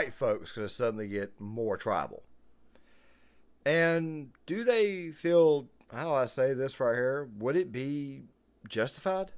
white folks going to suddenly get more tribal? And do they feel, how do I say this right here? Would it be justified?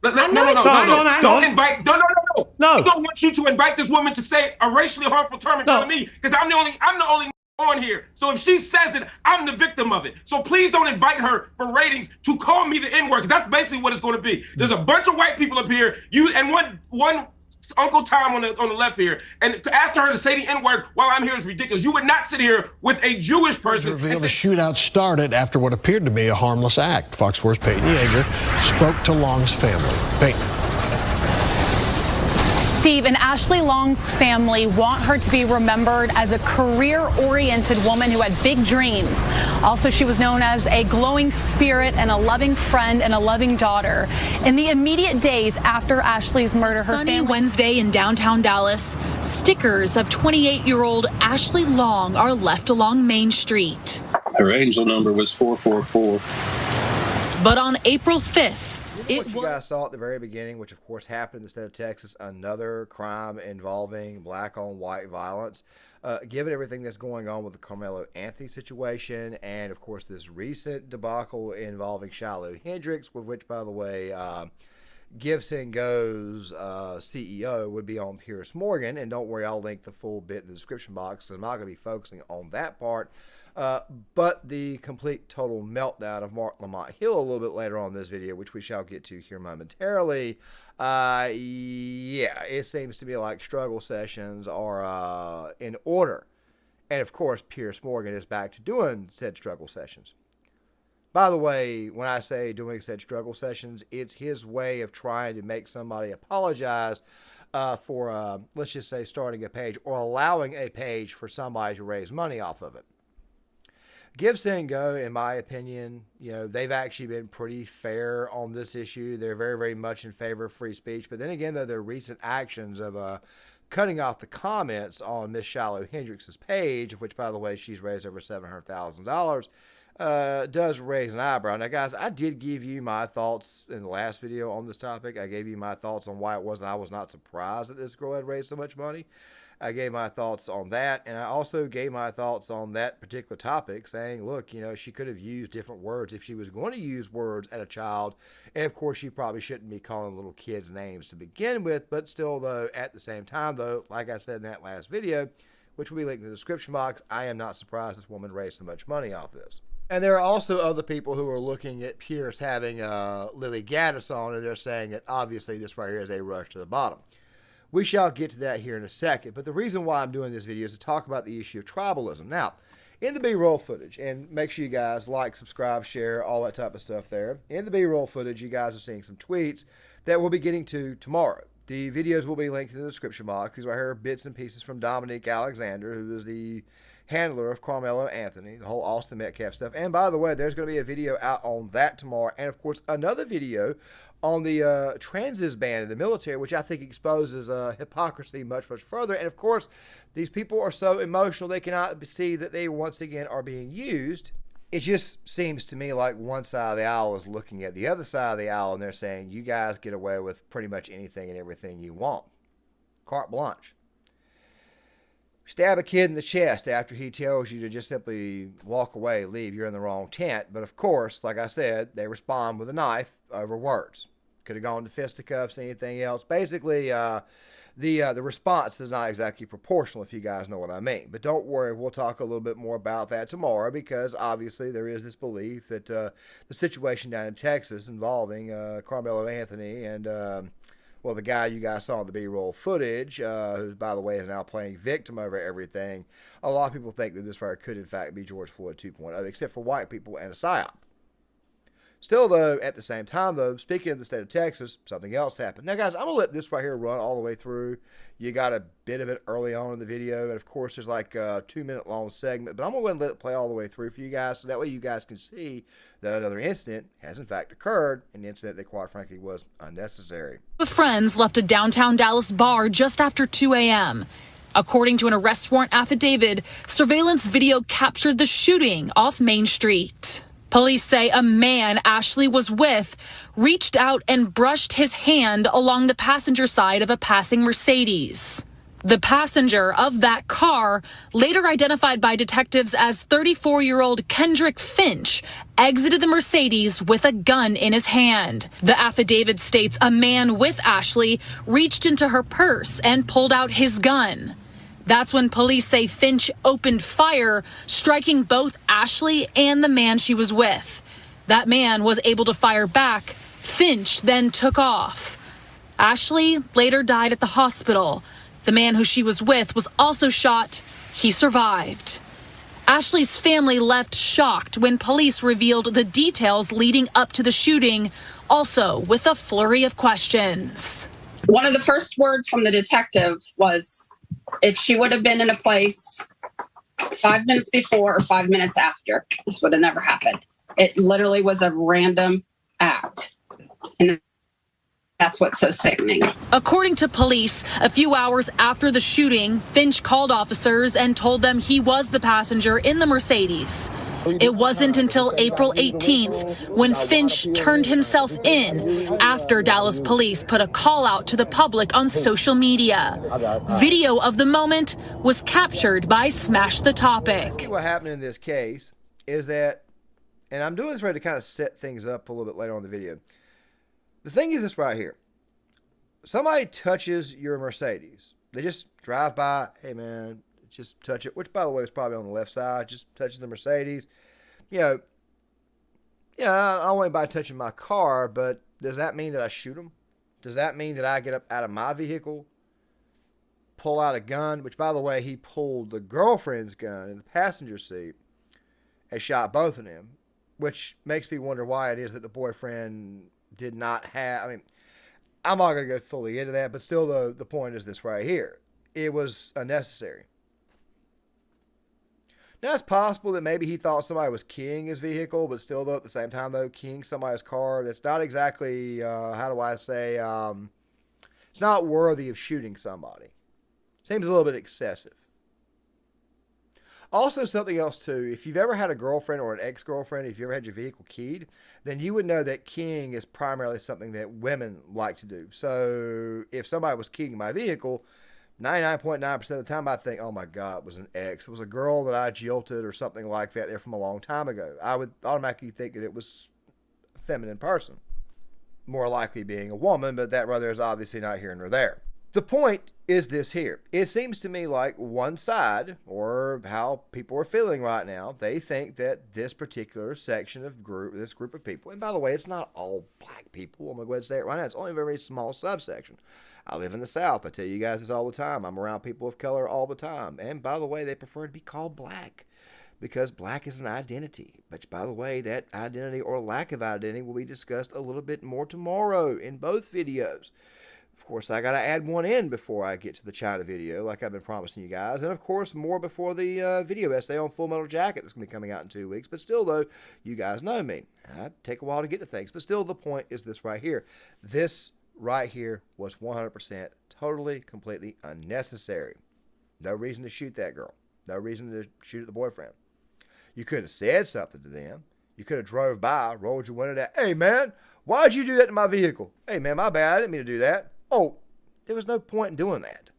No. Don't invite. No. I don't want you to invite this woman to say a racially harmful term in front of me, because I'm the only on here. So if she says it, I'm the victim of it. So please don't invite her for ratings to call me the N-word, because that's basically what it's going to be. There's a bunch of white people up here. You and one Uncle Tom on the left here, and asking her to say the N-word while I'm here is ridiculous. You would not sit here with a Jewish person. Reveal the shootout started after what appeared to be a harmless act. Fox 4's Peyton Yeager spoke to Long's family. Peyton. Steve, and Ashlee Long's family want her to be remembered as a career-oriented woman who had big dreams. Also, she was known as a glowing spirit and a loving friend and a loving daughter. In the immediate days after Ashlee's murder, her Sunny Wednesday in downtown Dallas, stickers of 28-year-old Ashlee Long are left along Main Street. Her angel number was 444. But on April 5th, what you guys saw at the very beginning, which of course happened in the state of Texas, another crime involving black on white violence. Given everything that's going on with the Karmelo Anthony situation, and of course this recent debacle involving Shiloh Hendrix, with which, by the way, Gives and Go's CEO would be on Piers Morgan, and don't worry, I'll link the full bit in the description box, because I'm not going to be focusing on that part. But the complete total meltdown of Mark Lamont Hill a little bit later on in this video, which we shall get to here momentarily. Yeah, it seems to me like struggle sessions are in order. And of course, Piers Morgan is back to doing said struggle sessions. By the way, when I say doing said struggle sessions, it's his way of trying to make somebody apologize for, let's just say, starting a page or allowing a page for somebody to raise money off of it. Give and Go, in my opinion, they've actually been pretty fair on this issue. They're very, very much in favor of free speech. But then again, though, their recent actions of cutting off the comments on Miss Shiloh Hendrix's page, which, by the way, she's raised over $700,000, does raise an eyebrow. Now, guys, I did give you my thoughts in the last video on this topic. I gave you my thoughts on why I was not surprised that this girl had raised so much money. I gave my thoughts on that, and I also gave my thoughts on that particular topic, saying, look, she could have used different words if she was going to use words at a child, and of course, she probably shouldn't be calling little kids names to begin with, but still, though, at the same time, though, like I said in that last video, which will be linked in the description box, I am not surprised this woman raised so much money off this. And there are also other people who are looking at Pierce having Lily Gaddis on, and they're saying that obviously this right here is a rush to the bottom. We shall get to that here in a second, but the reason why I'm doing this video is to talk about the issue of tribalism. Now, in the B-roll footage, and make sure you guys like, subscribe, share, all that type of stuff there. In the B-roll footage, you guys are seeing some tweets that we'll be getting to tomorrow. The videos will be linked in the description box. These right here are bits and pieces from Dominique Alexander, who is the handler of Karmelo Anthony, the whole Austin Metcalf stuff. And by the way, there's going to be a video out on that tomorrow, and of course, another video on the transit ban in the military, which I think exposes hypocrisy much, much further. And of course, these people are so emotional, they cannot see that they once again are being used. It just seems to me like one side of the aisle is looking at the other side of the aisle, and they're saying, you guys get away with pretty much anything and everything you want. Carte blanche. Stab a kid in the chest after he tells you to just simply walk away, leave, you're in the wrong tent. But of course, like I said, they respond with a knife over words. Could have gone to fisticuffs, anything else. Basically, the response is not exactly proportional, if you guys know what I mean. But don't worry, we'll talk a little bit more about that tomorrow, because obviously there is this belief that the situation down in Texas involving Karmelo Anthony and well, the guy you guys saw in the B-roll footage, who, by the way, is now playing victim over everything, a lot of people think that this fire could, in fact, be George Floyd 2.0, except for white people and a psyop. Still, though, at the same time, though, speaking of the state of Texas, something else happened. Now, guys, I'm going to let this right here run all the way through. You got a bit of it early on in the video, and, of course, there's like a 2-minute-long segment, but I'm going to go ahead and let it play all the way through for you guys, so that way you guys can see that another incident has, in fact, occurred, an incident that, quite frankly, was unnecessary. The friends left a downtown Dallas bar just after 2 a.m. According to an arrest warrant affidavit, surveillance video captured the shooting off Main Street. Police say a man Ashlee was with reached out and brushed his hand along the passenger side of a passing Mercedes. The passenger of that car, later identified by detectives as 34-year-old Kendrick Finch, exited the Mercedes with a gun in his hand. The affidavit states a man with Ashlee reached into her purse and pulled out his gun. That's when police say Finch opened fire, striking both Ashlee and the man she was with. That man was able to fire back. Finch then took off. Ashlee later died at the hospital. The man who she was with was also shot. He survived. Ashlee's family left shocked when police revealed the details leading up to the shooting, also with a flurry of questions. One of the first words from the detective was, if she would have been in a place 5 minutes before or 5 minutes after, this would have never happened. It literally was a random act. And that's what's so sickening. According to police, a few hours after the shooting, Finch called officers and told them he was the passenger in the Mercedes. It wasn't until April 18th when Finch turned himself in after Dallas police put a call out to the public on social media. Video of the moment was captured by Smash the Topic. What happened in this case is that, and I'm doing this right to kind of set things up a little bit later on in the video. The thing is this right here. Somebody touches your Mercedes. They just drive by. Hey, man, just touch it. Which, by the way, is probably on the left side. Just touches the Mercedes. You know, I don't want anybody touching my car, but does that mean that I shoot them? Does that mean that I get up out of my vehicle, pull out a gun? Which, by the way, he pulled the girlfriend's gun in the passenger seat and shot both of them. Which makes me wonder why it is that the boyfriend did not have, I mean, I'm not going to go fully into that, but still the point is this right here. It was unnecessary. Now, it's possible that maybe he thought somebody was keying his vehicle, but still, though, at the same time, though, keying somebody's car, that's not exactly, how do I say, it's not worthy of shooting somebody. Seems a little bit excessive. Also, something else, too, if you've ever had a girlfriend or an ex-girlfriend, if you ever had your vehicle keyed, then you would know that keying is primarily something that women like to do. So, if somebody was keying my vehicle, 99.9% of the time, I think, oh my God, it was an ex. It was a girl that I jilted or something like that there from a long time ago. I would automatically think that it was a feminine person. More likely being a woman, but that rather is obviously not here nor there. The point is this here. It seems to me like one side, or how people are feeling right now, they think that this particular section of this group of people, and by the way, it's not all black people. I'm going to go ahead and say it right now. It's only a very small subsection. I live in the South. I tell you guys this all the time. I'm around people of color all the time. And by the way, they prefer to be called black because black is an identity. But by the way, that identity or lack of identity will be discussed a little bit more tomorrow in both videos. Of course, I got to add one in before I get to the China video, like I've been promising you guys. And, of course, more before the video essay on Full Metal Jacket that's going to be coming out in 2 weeks. But still, though, you guys know me. I take a while to get to things. But still, the point is this right here. This right here was 100% totally, completely unnecessary. No reason to shoot that girl. No reason to shoot at the boyfriend. You could have said something to them. You could have drove by, rolled your window down. Hey, man, why'd you do that to my vehicle? Hey, man, my bad. I didn't mean to do that. Oh, there was no point in doing that.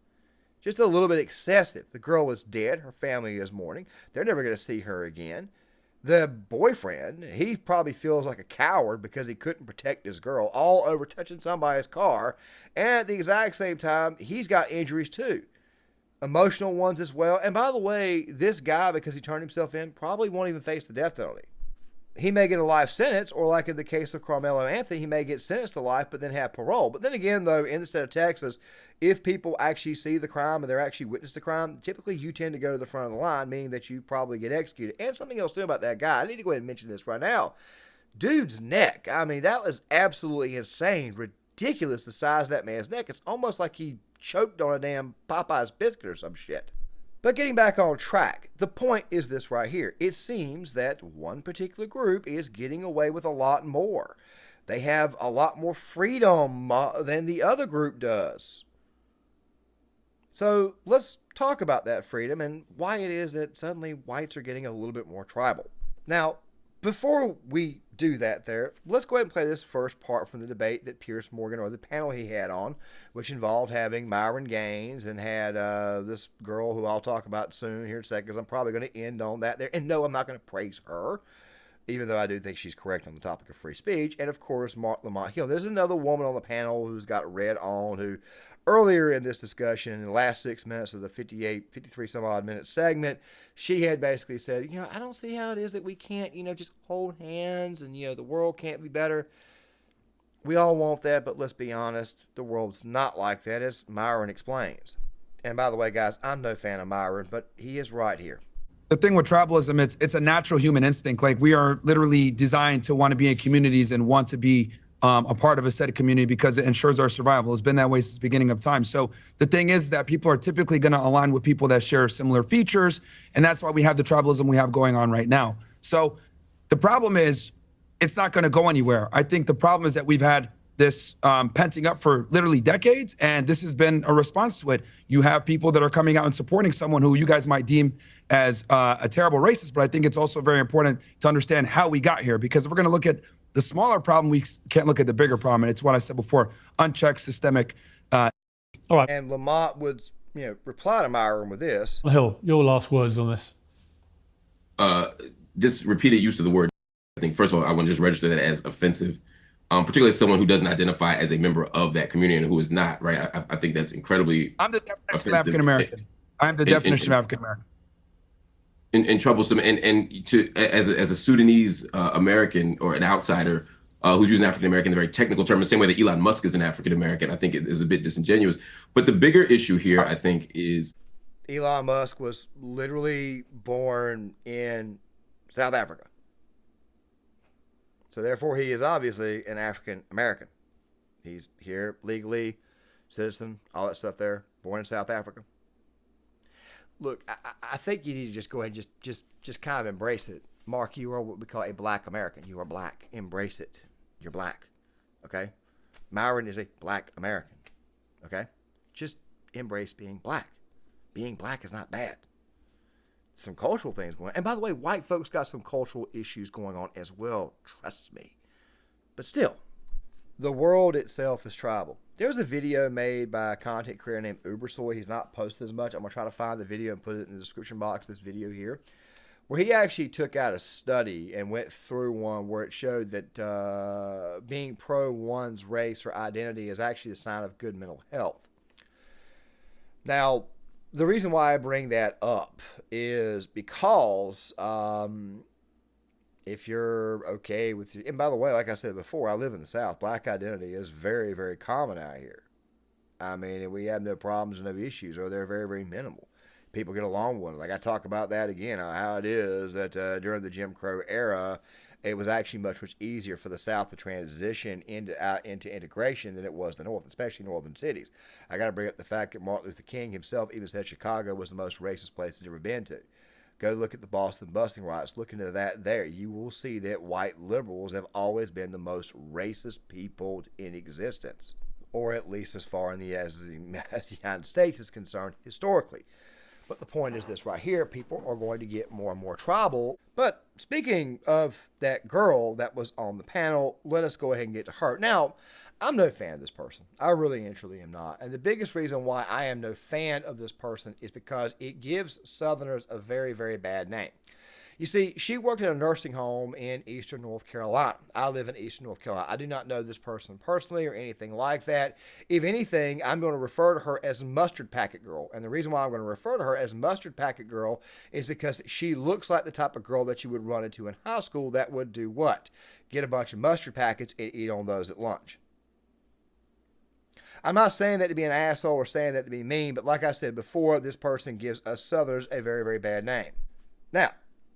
Just a little bit excessive. The girl was dead. Her family is mourning. They're never going to see her again. The boyfriend, he probably feels like a coward because he couldn't protect his girl, all over touching somebody's car. And at the exact same time, he's got injuries too. Emotional ones as well. And by the way, this guy, because he turned himself in, probably won't even face the death penalty. He may get a life sentence, or like in the case of Karmelo Anthony, he may get sentenced to life, but then have parole. But then again, though, in the state of Texas, if people actually see the crime and they're actually witness the crime, typically you tend to go to the front of the line, meaning that you probably get executed. And something else too about that guy. I need to go ahead and mention this right now. Dude's neck. I mean, that was absolutely insane. Ridiculous, the size of that man's neck. It's almost like he choked on a damn Popeye's biscuit or some shit. But getting back on track, the point is this right here. It seems that one particular group is getting away with a lot more. They have a lot more freedom than the other group does. So let's talk about that freedom and why it is that suddenly whites are getting a little bit more tribal. Now, before we do that there, let's go ahead and play this first part from the debate that Piers Morgan, or the panel he had on, which involved having Myron Gaines and had this girl who I'll talk about soon here in a second, because I'm probably going to end on that there. And no, I'm not going to praise her, even though I do think she's correct on the topic of free speech. And of course, Mark Lamont Hill. There's another woman on the panel who's got red on, who earlier in this discussion, in the last 6 minutes of the 53 some odd minute segment, she had basically said, I don't see how it is that we can't, just hold hands and, the world can't be better. We all want that, but let's be honest, the world's not like that, as Myron explains. And by the way, guys, I'm no fan of Myron, but he is right here. The thing with tribalism, it's a natural human instinct. Like, we are literally designed to want to be in communities and want to be a part of a set of community because it ensures our survival. It's been that way since the beginning of time. So the thing is that people are typically going to align with people that share similar features, and that's why we have the tribalism we have going on right now. So the problem is, it's not going to go anywhere. I think the problem is that we've had this penting up for literally decades, and this has been a response to it. You have people that are coming out and supporting someone who you guys might deem as a terrible racist, but I think it's also very important to understand how we got here, because if we're going to look at the smaller problem, we can't look at the bigger problem, and it's what I said before: unchecked systemic. All right. And Lamont would, reply to Myron with this. Hill, your last words on this. This repeated use of the word, I think, first of all, I want to just register that as offensive, particularly as someone who doesn't identify as a member of that community and who is not, right? I think that's incredibly I'm the definition of African American. I'm the definition of African American. And troublesome, and to as a Sudanese American or an outsider who's using African American in a very technical term, the same way that Elon Musk is an African American, I think it is a bit disingenuous. But the bigger issue here, I think, is Elon Musk was literally born in South Africa, so therefore he is obviously an African American. He's here legally, citizen, all that stuff there, born in South Africa. Look, I think you need to just go ahead and just kind of embrace it. Mark, you are what we call a black American. You are black. Embrace it. You're black. Okay? Myron is a black American. Okay? Just embrace being black. Being black is not bad. Some cultural things going on. And by the way, white folks got some cultural issues going on as well. Trust me. But still, the world itself is tribal. There was a video made by a content creator named Ubersoy. He's not posted as much. I'm going to try to find the video and put it in the description box, this video here, where he actually took out a study and went through one where it showed that being pro one's race or identity is actually a sign of good mental health. Now, the reason why I bring that up is because if you're okay with, and by the way, like I said before, I live in the South. Black identity is very, very common out here. I mean, and we have no problems and no issues, or they're very, very minimal. People get along with one. Like I talk about that again, how it is that during the Jim Crow era, it was actually much, much easier for the South to transition into integration than it was the North, especially northern cities. I got to bring up the fact that Martin Luther King himself even said Chicago was the most racist place he'd ever been to. Go look at the Boston busing riots. Look into that there. You will see that white liberals have always been the most racist people in existence, or at least as far as the United States is concerned historically. But the point is this right here. People are going to get more and more tribal. But speaking of that girl that was on the panel, let us go ahead and get to her. Now, I'm no fan of this person. I really and truly am not. And the biggest reason why I am no fan of this person is because it gives Southerners a very, very bad name. You see, she worked in a nursing home in Eastern North Carolina. I live in Eastern North Carolina. I do not know this person personally or anything like that. If anything, I'm going to refer to her as Mustard Packet Girl. And the reason why I'm going to refer to her as Mustard Packet Girl is because she looks like the type of girl that you would run into in high school that would do what? Get a bunch of mustard packets and eat on those at lunch. I'm not saying that to be an asshole or saying that to be mean, but like I said before, this person gives us Southerners a very, very bad name. Now,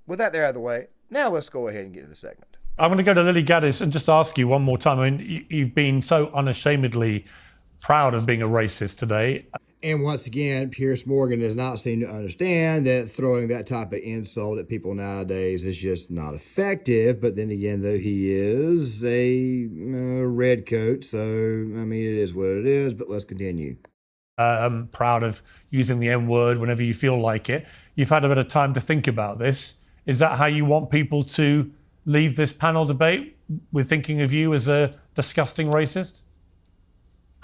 with that there out of the way, now let's go ahead and get to the segment. I'm going to go to Lily Gaddis and just ask you one more time. I mean, you've been so unashamedly proud of being a racist today. And once again, Piers Morgan does not seem to understand that throwing that type of insult at people nowadays is just not effective. But then again, though, he is a red coat. So, I mean, it is what it is. But let's continue. I'm proud of using the N-word whenever you feel like it. You've had a bit of time to think about this. Is that how you want people to leave this panel debate with thinking of you as a disgusting racist?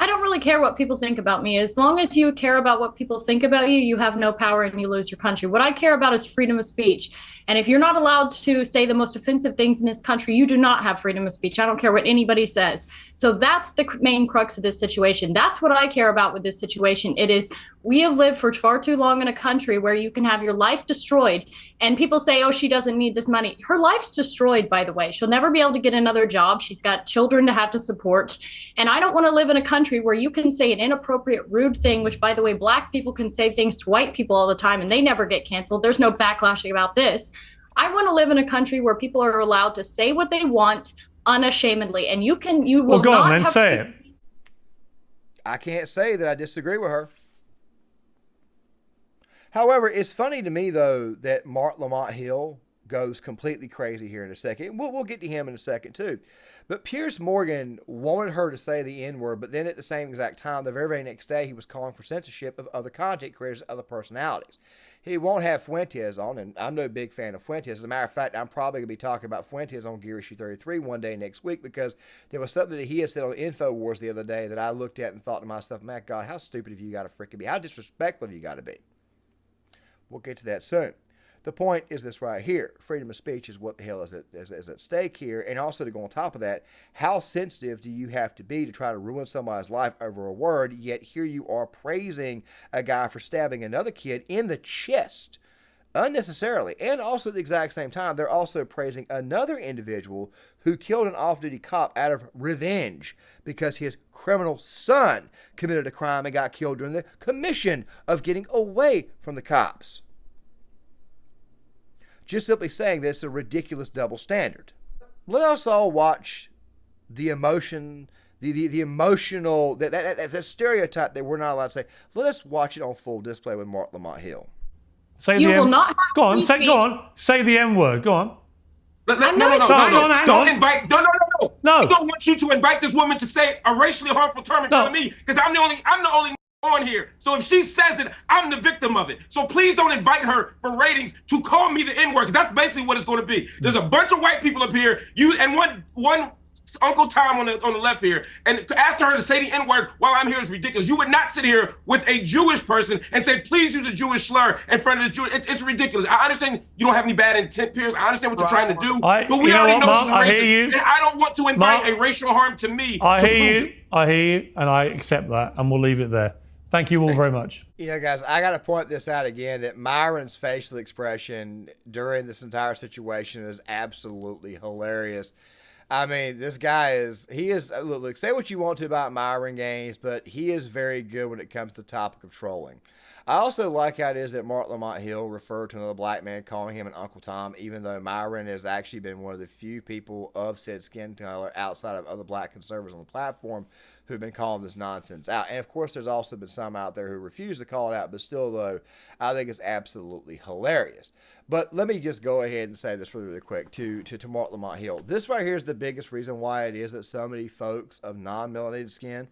I don't really care what people think about me. As long as you care about what people think about you, you have no power and you lose your country. What I care about is freedom of speech. And if you're not allowed to say the most offensive things in this country, you do not have freedom of speech. I don't care what anybody says. So that's the main crux of this situation. That's what I care about with this situation. It is, we have lived for far too long in a country where you can have your life destroyed. And people say, oh, she doesn't need this money. Her life's destroyed, by the way. She'll never be able to get another job. She's got children to have to support. And I don't want to live in a country where you can say an inappropriate, rude thing, which, by the way, black people can say things to white people all the time and they never get canceled. There's no backlashing about this. I want to live in a country where people are allowed to say what they want unashamedly. And you will well, go not on, then, have say it. I can't say that I disagree with her. However, it's funny to me, though, that Mark Lamont Hill goes completely crazy here in a second. We'll get to him in a second, too. But Piers Morgan wanted her to say the N-word, but then at the same exact time, the very next day, he was calling for censorship of other content creators, other personalities. He won't have Fuentes on, and I'm no big fan of Fuentes. As a matter of fact, I'm probably going to be talking about Fuentes on Gear Issue 33 one day next week, because there was something that he had said on InfoWars the other day that I looked at and thought to myself, man, God, how stupid have you got to freaking be? How disrespectful have you got to be? We'll get to that soon. The point is this right here. Freedom of speech is what the hell is at stake here. And also, to go on top of that, how sensitive do you have to be to try to ruin somebody's life over a word, yet here you are praising a guy for stabbing another kid in the chest unnecessarily. And also at the exact same time, they're also praising another individual who killed an off-duty cop out of revenge because his criminal son committed a crime and got killed during the commission of getting away from the cops. Just simply saying this is a ridiculous double standard. Let us all watch the emotion, the emotional, that's a stereotype that we're not allowed to say. Let us watch it on full display with Mark Lamont Hill. Say You the will M- not have Go on, free say, speech. go on. Say the M word. Go on. No. Hang Don't on. invite. No. No. I don't want you to invite this woman to say a racially harmful term in front of me, because I'm the only on here. So if she says it, I'm the victim of it. So please don't invite her for ratings to call me the N-word, because that's basically what it's going to be. There's a bunch of white people up here, you and one Uncle Tom on the left here, and to ask her to say the N-word while I'm here is ridiculous. You would not sit here with a Jewish person and say, please use a Jewish slur in front of this Jewish. It's ridiculous. I understand you don't have any bad intent, Piers. I understand what you're trying to do, but we already know she's racist, and I don't want to invite a racial harm to me. I hear you, and I accept that, and we'll leave it there. Thank you all very much. You know, guys, I got to point this out again, that Myron's facial expression during this entire situation is absolutely hilarious. I mean, this guy look, say what you want to about Myron Gaines, but he is very good when it comes to the topic of trolling. I also like how it is that Mark Lamont Hill referred to another black man calling him an Uncle Tom, even though Myron has actually been one of the few people of said skin color outside of other black conservatives on the platform who've been calling this nonsense out. And of course, there's also been some out there who refuse to call it out, but still, though, I think it's absolutely hilarious. But let me just go ahead and say this really quick to Mark Lamont Hill. This right here is the biggest reason why it is that so many folks of non-melanated skin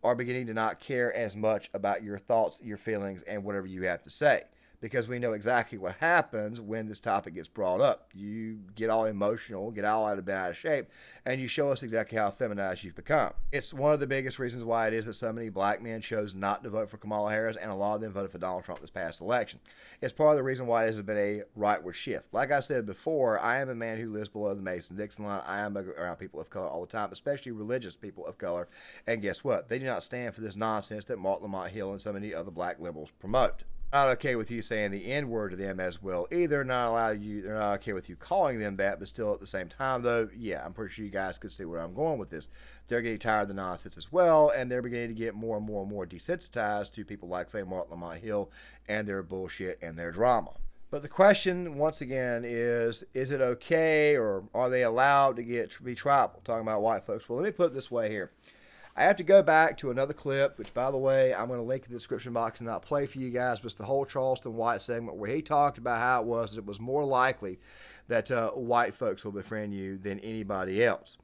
are beginning to not care as much about your thoughts, your feelings, and whatever you have to say. Because we know exactly what happens when this topic gets brought up. You get all emotional, get all out of shape, and you show us exactly how feminized you've become. It's one of the biggest reasons why it is that so many black men chose not to vote for Kamala Harris, and a lot of them voted for Donald Trump this past election. It's part of the reason why it has been a rightward shift. Like I said before, I am a man who lives below the Mason-Dixon line. I am around people of color all the time, especially religious people of color. And guess what? They do not stand for this nonsense that Mark Lamont Hill and so many other black liberals promote. Not okay with you saying the N-word to them as well either. They're not okay with you calling them that, but still at the same time, though, yeah, I'm pretty sure you guys could see where I'm going with this. They're getting tired of the nonsense as well, and they're beginning to get more and more desensitized to people like, say, Mark Lamont Hill and their bullshit and their drama. But the question, once again, is it okay, or are they allowed to be tribal? Talking about white folks. Well, let me put it this way here. I have to go back to another clip, which, by the way, I'm going to link in the description box and not play for you guys, but it's the whole Charleston White segment where he talked about how it was more likely that white folks will befriend you than anybody else.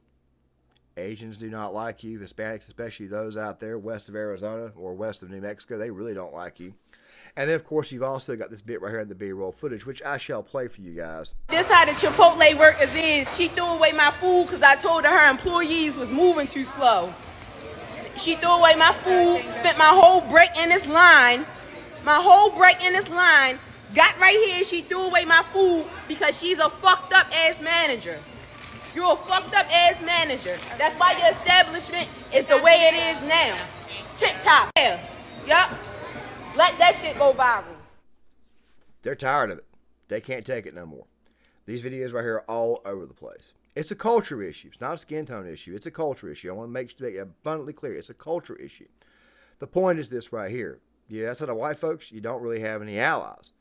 Asians do not like you. Hispanics, especially those out there west of Arizona or west of New Mexico, they really don't like you. And then, of course, you've also got this bit right here in the B-roll footage, which I shall play for you guys. This how the Chipotle workers is. She threw away my food because I told her employees was moving too slow. She threw away my food, spent my whole break in this line. Got right here, she threw away my food because she's a fucked up ass manager. You're a fucked up ass manager. That's why your establishment is the way it is now. TikTok. Yeah. Yup. Let that shit go viral. They're tired of it. They can't take it no more. These videos right here are all over the place. It's a culture issue. It's not a skin tone issue. It's a culture issue. I want to make it abundantly clear. It's a culture issue. The point is this right here. Yeah, that's how the white folks, you don't really have any allies.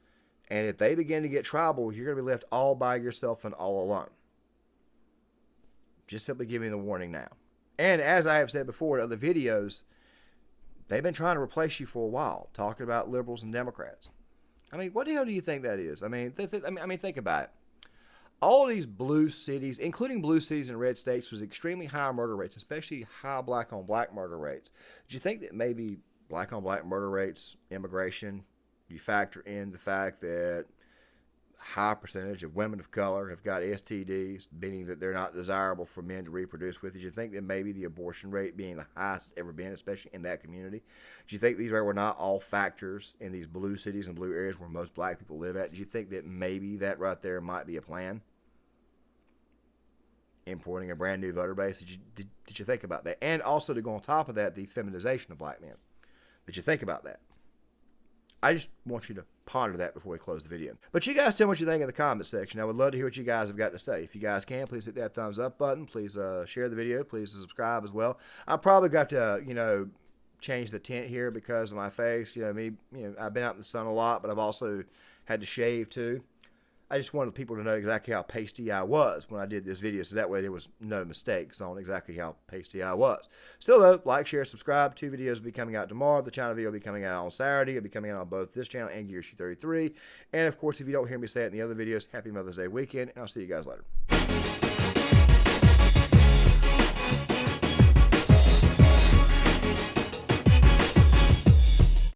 And if they begin to get tribal, you're going to be left all by yourself and all alone. Just simply giving the warning now. And as I have said before in other videos, they've been trying to replace you for a while, talking about liberals and Democrats. I mean, what the hell do you think that is? I mean, think about it. All these blue cities, including blue cities and red states, was extremely high murder rates, especially high black-on-black murder rates. Do you think that maybe black-on-black murder rates, immigration, you factor in the fact that high percentage of women of color have got STDs, meaning that they're not desirable for men to reproduce with? Did you think that maybe the abortion rate being the highest it's ever been, especially in that community? Do you think these were not all factors in these blue cities and blue areas where most black people live at? Do you think that maybe that right there might be a plan? Importing a brand new voter base? Did you think about that? And also, to go on top of that, the feminization of black men. Did you think about that? I just want you to ponder that before we close the video. But you guys tell me what you think in the comment section. I would love to hear what you guys have got to say. If you guys can, please hit that thumbs up button. Please share the video. Please subscribe as well. I probably got to, change the tint here because of my face. I've been out in the sun a lot, but I've also had to shave too. I just wanted people to know exactly how pasty I was when I did this video, so that way there was no mistakes on exactly how pasty I was. Still though, like, share, subscribe. 2 videos will be coming out tomorrow. The China video will be coming out on Saturday. It'll be coming out on both this channel and Gearshoe 33. And of course, if you don't hear me say it in the other videos, happy Mother's Day weekend, and I'll see you guys later.